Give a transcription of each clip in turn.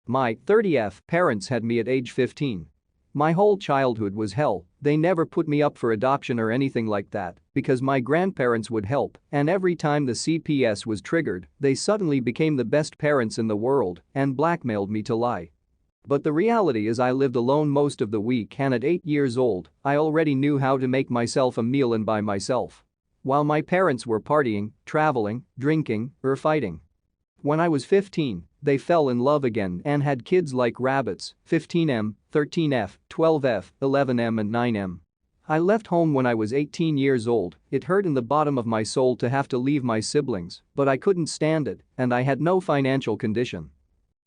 My 30th parents had me at age 15. My whole childhood was hell. They never put me up for adoption or anything like that because my grandparents would help, and every time the CPS was triggered, they suddenly became the best parents in the world and blackmailed me to lie. But the reality is I lived alone most of the week, and at 8 years old, I already knew how to make myself a meal and by myself. While my parents were partying, traveling, drinking, or fighting. When I was 15, they fell in love again and had kids like rabbits: 15M, 13F, 12F, 11M and 9M. I left home when I was 18 years old. It hurt in the bottom of my soul to have to leave my siblings, but I couldn't stand it, and I had no financial condition.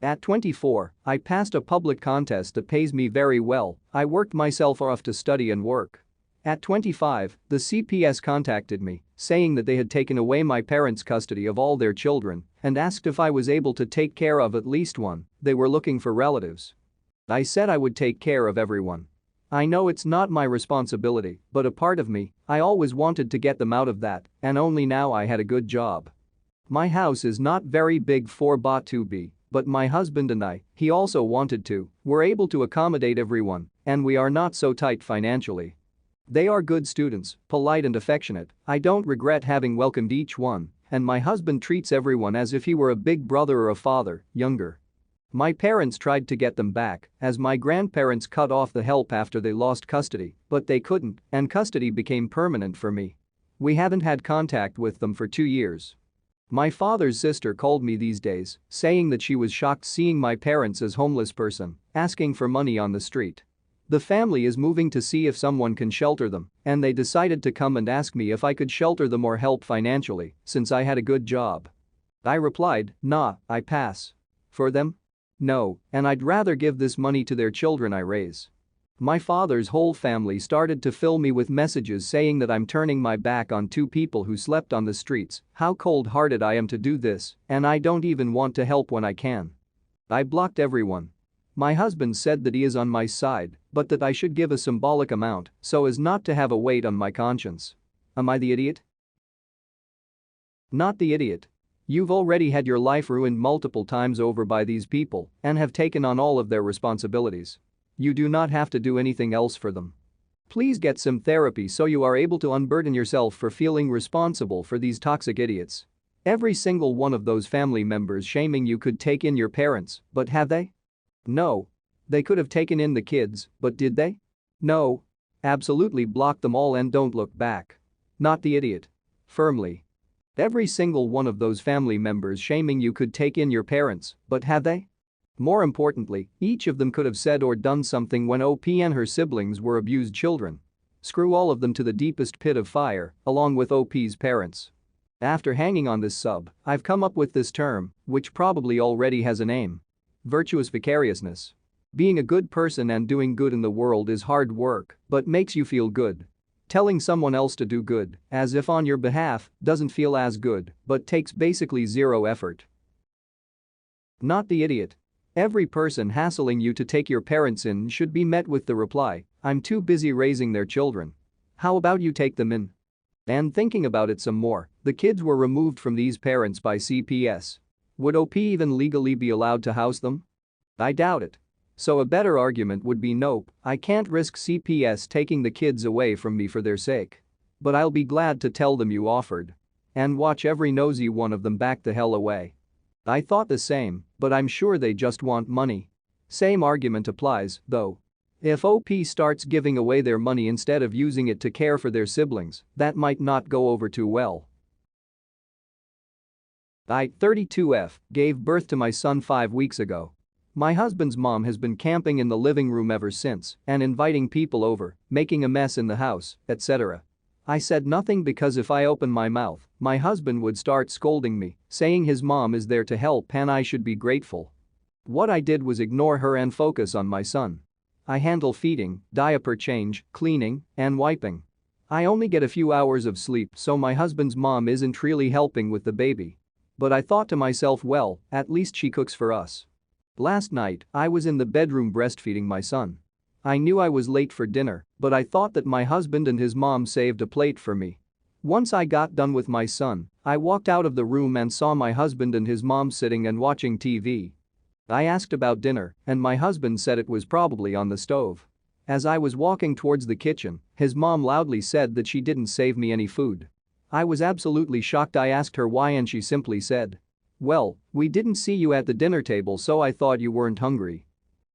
At 24, I passed a public contest that pays me very well. I worked myself off to study and work. At 25, the CPS contacted me, saying that they had taken away my parents' custody of all their children and asked if I was able to take care of at least one. They were looking for relatives. I said I would take care of everyone. I know it's not my responsibility, but a part of me, I always wanted to get them out of that, and only now I had a good job. My house is not very big for bought to be, but my husband and I, he also wanted to, were able to accommodate everyone, and we are not so tight financially. They are good students, polite and affectionate. I don't regret having welcomed each one, and my husband treats everyone as if he were a big brother or a father, younger. My parents tried to get them back, as my grandparents cut off the help after they lost custody, but they couldn't, and custody became permanent for me. We haven't had contact with them for 2 years. My father's sister called me these days, saying that she was shocked seeing my parents as homeless person, asking for money on the street. The family is moving to see if someone can shelter them, and they decided to come and ask me if I could shelter them or help financially, since I had a good job. I replied, nah, I pass. For them? No, and I'd rather give this money to their children I raise. My father's whole family started to fill me with messages saying that I'm turning my back on 2 people who slept on the streets, how cold-hearted I am to do this, and I don't even want to help when I can. I blocked everyone. My husband said that he is on my side, but that I should give a symbolic amount so as not to have a weight on my conscience. Am I the idiot? Not the idiot. You've already had your life ruined multiple times over by these people and have taken on all of their responsibilities. You do not have to do anything else for them. Please get some therapy so you are able to unburden yourself for feeling responsible for these toxic idiots. Every single one of those family members shaming you could take in your parents, but have they? No. They could have taken in the kids, but did they? No. Absolutely block them all and don't look back. Not the idiot. Firmly. Every single one of those family members shaming you could take in your parents, but have they? More importantly, each of them could have said or done something when OP and her siblings were abused children. Screw all of them to the deepest pit of fire, along with OP's parents. After hanging on this sub, I've come up with this term, which probably already has a name. Virtuous vicariousness. Being a good person and doing good in the world is hard work, but makes you feel good. Telling someone else to do good, as if on your behalf, doesn't feel as good, but takes basically zero effort. Not the idiot. Every person hassling you to take your parents in should be met with the reply, I'm too busy raising their children. How about you take them in? And thinking about it some more, the kids were removed from these parents by CPS. Would OP even legally be allowed to house them? I doubt it. So a better argument would be nope, I can't risk CPS taking the kids away from me for their sake. But I'll be glad to tell them you offered. And watch every nosy one of them back the hell away. I thought the same, but I'm sure they just want money. Same argument applies, though. If OP starts giving away their money instead of using it to care for their siblings, that might not go over too well. I, 32F, gave birth to my son 5 weeks ago. My husband's mom has been camping in the living room ever since and inviting people over, making a mess in the house, etc. I said nothing because if I open my mouth, my husband would start scolding me, saying his mom is there to help and I should be grateful. What I did was ignore her and focus on my son. I handle feeding, diaper change, cleaning, and wiping. I only get a few hours of sleep, so my husband's mom isn't really helping with the baby. But I thought to myself, well, at least she cooks for us. Last night, I was in the bedroom breastfeeding my son. I knew I was late for dinner, but I thought that my husband and his mom saved a plate for me. Once I got done with my son, I walked out of the room and saw my husband and his mom sitting and watching TV. I asked about dinner, and my husband said it was probably on the stove. As I was walking towards the kitchen, his mom loudly said that she didn't save me any food. I was absolutely shocked. I asked her why and she simply said, "Well, we didn't see you at the dinner table so I thought you weren't hungry."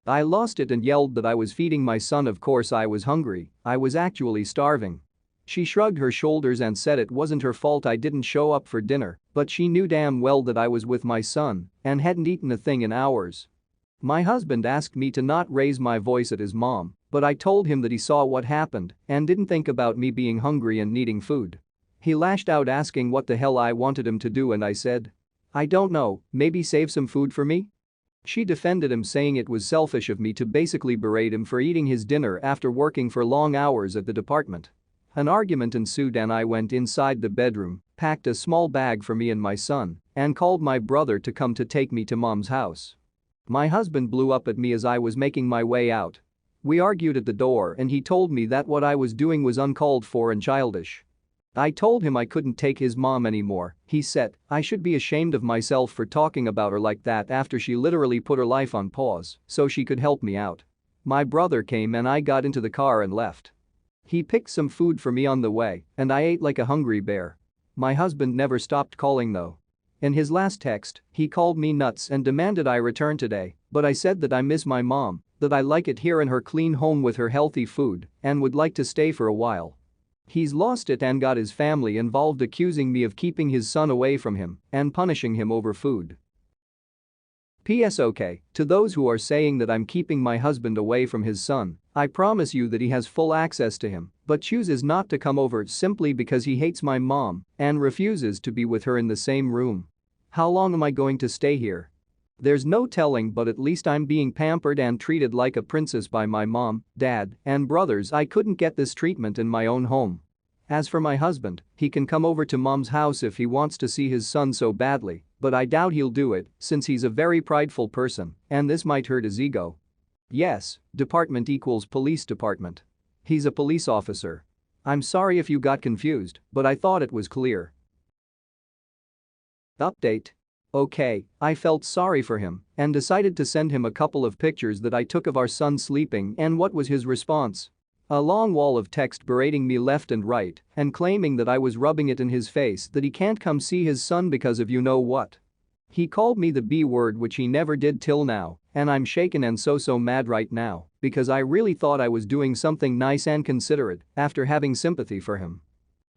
I lost it and yelled that I was feeding my son. Of course I was hungry, I was actually starving. She shrugged her shoulders and said it wasn't her fault I didn't show up for dinner, but she knew damn well that I was with my son and hadn't eaten a thing in hours. My husband asked me to not raise my voice at his mom, but I told him that he saw what happened and didn't think about me being hungry and needing food. He lashed out asking what the hell I wanted him to do and I said, "I don't know, maybe save some food for me?" She defended him saying it was selfish of me to basically berate him for eating his dinner after working for long hours at the department. An argument ensued and I went inside the bedroom, packed a small bag for me and my son, and called my brother to come to take me to mom's house. My husband blew up at me as I was making my way out. We argued at the door and he told me that what I was doing was uncalled for and childish. I told him I couldn't take his mom anymore. He said I should be ashamed of myself for talking about her like that after she literally put her life on pause so she could help me out. My brother came and I got into the car and left. He picked some food for me on the way and I ate like a hungry bear. My husband never stopped calling though. In his last text, he called me nuts and demanded I return today, but I said that I miss my mom, that I like it here in her clean home with her healthy food, and would like to stay for a while. He's lost it and got his family involved, accusing me of keeping his son away from him and punishing him over food. P.S. Okay, to those who are saying that I'm keeping my husband away from his son, I promise you that he has full access to him, but chooses not to come over simply because he hates my mom and refuses to be with her in the same room. How long am I going to stay here? There's no telling, but at least I'm being pampered and treated like a princess by my mom, dad, and brothers. I couldn't get this treatment in my own home. As for my husband, he can come over to mom's house if he wants to see his son so badly, but I doubt he'll do it since he's a very prideful person and this might hurt his ego. Yes, department equals police department. He's a police officer. I'm sorry if you got confused, but I thought it was clear. Update. Okay, I felt sorry for him and decided to send him a couple of pictures that I took of our son sleeping, and what was his response? A long wall of text berating me left and right and claiming that I was rubbing it in his face that he can't come see his son because of you know what. He called me the B word, which he never did till now, and I'm shaken and so mad right now because I really thought I was doing something nice and considerate after having sympathy for him.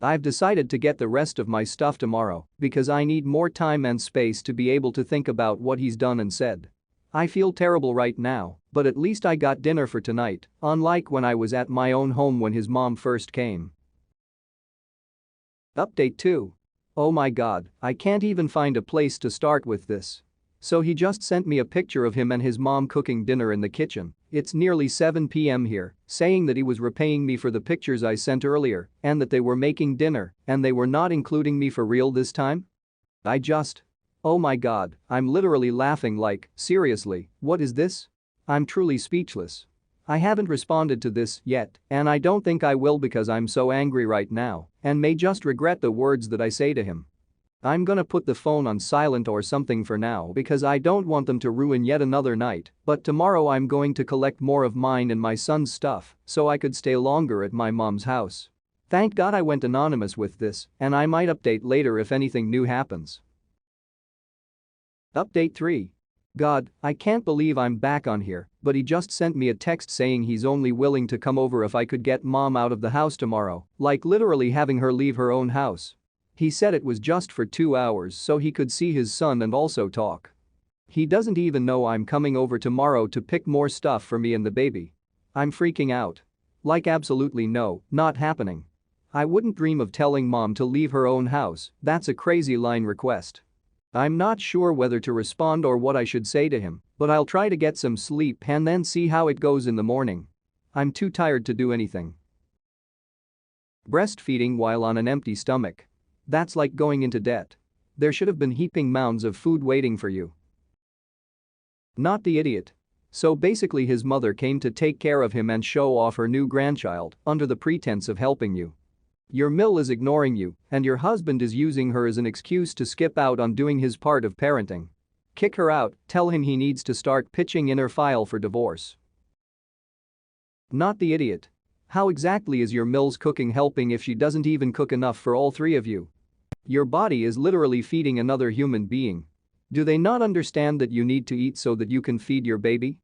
I've decided to get the rest of my stuff tomorrow because I need more time and space to be able to think about what he's done and said. I feel terrible right now, but at least I got dinner for tonight, unlike when I was at my own home when his mom first came. Update 2. Oh my god, I can't even find a place to start with this. So he just sent me a picture of him and his mom cooking dinner in the kitchen. It's nearly 7 p.m. here, saying that he was repaying me for the pictures I sent earlier and that they were making dinner and they were not including me for real this time? Oh my god, I'm literally laughing like, seriously, what is this? I'm truly speechless. I haven't responded to this yet, and I don't think I will because I'm so angry right now and may just regret the words that I say to him. I'm gonna put the phone on silent or something for now because I don't want them to ruin yet another night, but tomorrow I'm going to collect more of mine and my son's stuff so I could stay longer at my mom's house. Thank God I went anonymous with this, and I might update later if anything new happens. Update 3. God, I can't believe I'm back on here, but he just sent me a text saying he's only willing to come over if I could get mom out of the house tomorrow, like literally having her leave her own house. He said it was just for 2 hours so he could see his son and also talk. He doesn't even know I'm coming over tomorrow to pick more stuff for me and the baby. I'm freaking out. Like absolutely no, not happening. I wouldn't dream of telling mom to leave her own house, that's a crazy line request. I'm not sure whether to respond or what I should say to him, but I'll try to get some sleep and then see how it goes in the morning. I'm too tired to do anything. Breastfeeding while on an empty stomach. That's like going into debt. There should have been heaping mounds of food waiting for you. Not the idiot. So basically his mother came to take care of him and show off her new grandchild under the pretense of helping you. Your mill is ignoring you and your husband is using her as an excuse to skip out on doing his part of parenting. Kick her out, tell him he needs to start pitching in her file for divorce. Not the idiot. How exactly is your Mills cooking helping if she doesn't even cook enough for all three of you? Your body is literally feeding another human being. Do they not understand that you need to eat so that you can feed your baby?